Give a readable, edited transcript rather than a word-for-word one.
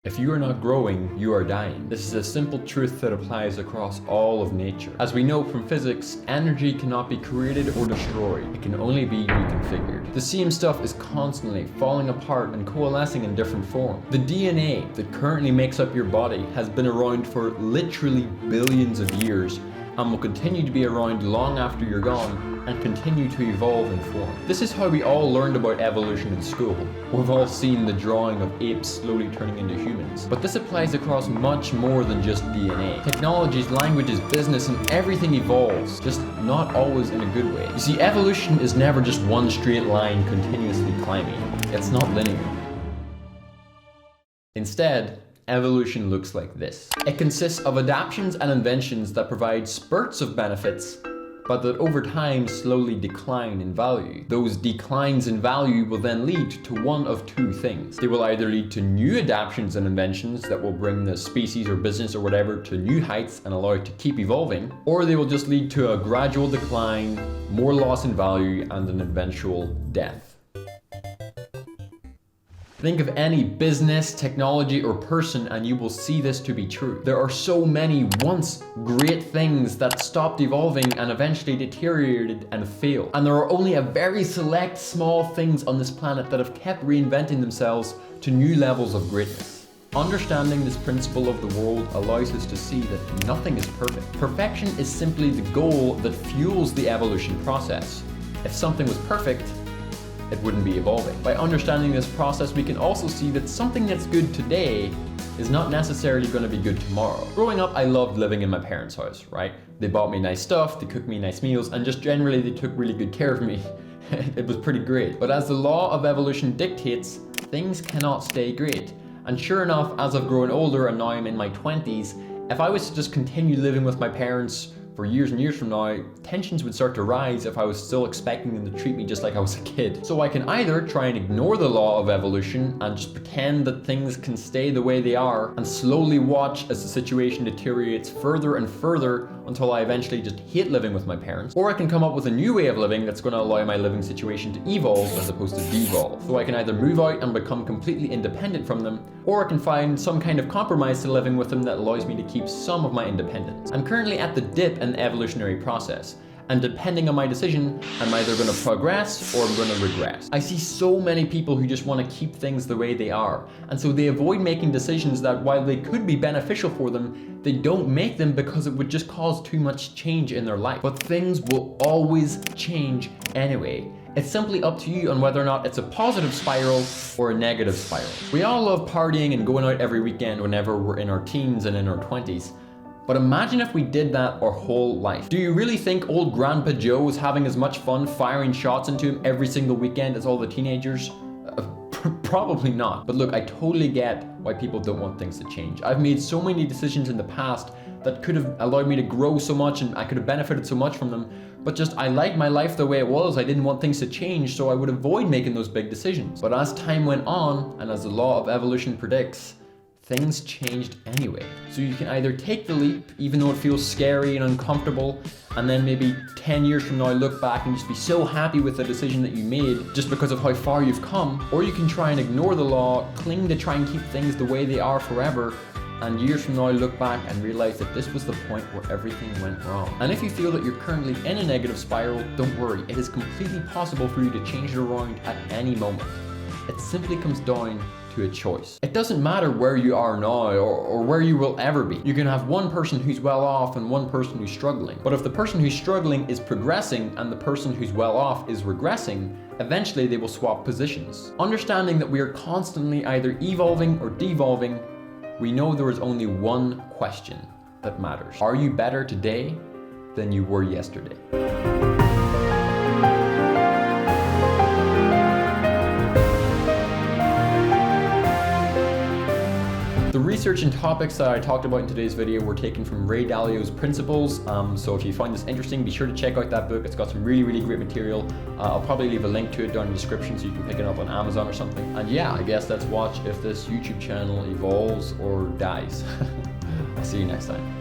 If you are not growing, you are dying. This is a simple truth that applies across all of nature. As we know from physics, energy cannot be created or destroyed. It can only be reconfigured. The same stuff is constantly falling apart and coalescing in different forms. The DNA that currently makes up your body has been around for literally billions of years and will continue to be around long after you're gone and continue to evolve and form. This is how we all learned about evolution in school. We've all seen the drawing of apes slowly turning into humans. But this applies across much more than just DNA. Technologies, languages, business, and everything evolves, just not always in a good way. You see, evolution is never just one straight line continuously climbing. It's not linear. Instead, evolution looks like this. It consists of adaptations and inventions that provide spurts of benefits, but that over time slowly decline in value. Those declines in value will then lead to one of two things. They will either lead to new adaptations and inventions that will bring the species or business or whatever to new heights and allow it to keep evolving, or they will just lead to a gradual decline, more loss in value, and an eventual death. Think of any business, technology, or person and you will see this to be true. There are so many once great things that stopped evolving and eventually deteriorated and failed. And there are only a very select small things on this planet that have kept reinventing themselves to new levels of greatness. Understanding this principle of the world allows us to see that nothing is perfect. Perfection is simply the goal that fuels the evolution process. If something was perfect, it wouldn't be evolving. By understanding this process, we can also see that something that's good today is not necessarily going to be good tomorrow. Growing up, I loved living in my parents' house, right? They bought me nice stuff, they cooked me nice meals, and just generally they took really good care of me. It was pretty great. But as the law of evolution dictates, things cannot stay great. And sure enough, as I've grown older and now I'm in my 20s, if I was to just continue living with my parents for years and years from now, tensions would start to rise if I was still expecting them to treat me just like I was a kid. So I can either try and ignore the law of evolution and just pretend that things can stay the way they are and slowly watch as the situation deteriorates further and further until I eventually just hate living with my parents. Or I can come up with a new way of living that's going to allow my living situation to evolve as opposed to devolve. So I can either move out and become completely independent from them, or I can find some kind of compromise to living with them that allows me to keep some of my independence. I'm currently at the dip in the evolutionary process, and depending on my decision, I'm either going to progress or I'm going to regress. I see so many people who just want to keep things the way they are, and so they avoid making decisions that, while they could be beneficial for them, they don't make them because it would just cause too much change in their life. But things will always change anyway. It's simply up to you on whether or not it's a positive spiral or a negative spiral. We all love partying and going out every weekend whenever we're in our teens and in our 20s. But imagine if we did that our whole life. Do you really think old Grandpa Joe was having as much fun firing shots into him every single weekend as all the teenagers? Probably not. But look, I totally get why people don't want things to change. I've made so many decisions in the past that could have allowed me to grow so much and I could have benefited so much from them. But just, I liked my life the way it was. I didn't want things to change, so I would avoid making those big decisions. But as time went on, and as the law of evolution predicts, things changed anyway. So you can either take the leap, even though it feels scary and uncomfortable, and then maybe 10 years from now look back and just be so happy with the decision that you made just because of how far you've come, or you can try and ignore the law, cling to try and keep things the way they are forever, and years from now look back and realize that this was the point where everything went wrong. And if you feel that you're currently in a negative spiral, don't worry, it is completely possible for you to change it around at any moment. It simply comes down to a choice. It doesn't matter where you are now or where you will ever be. You can have one person who's well off and one person who's struggling. But if the person who's struggling is progressing and the person who's well off is regressing, eventually they will swap positions. Understanding that we are constantly either evolving or devolving, we know there is only one question that matters. Are you better today than you were yesterday? The research and topics that I talked about in today's video were taken from Ray Dalio's Principles. So if you find this interesting, be sure to check out that book. It's got some really, really great material. I'll probably leave a link to it down in the description so you can pick it up on Amazon or something. And yeah, I guess let's watch if this YouTube channel evolves or dies. I'll see you next time.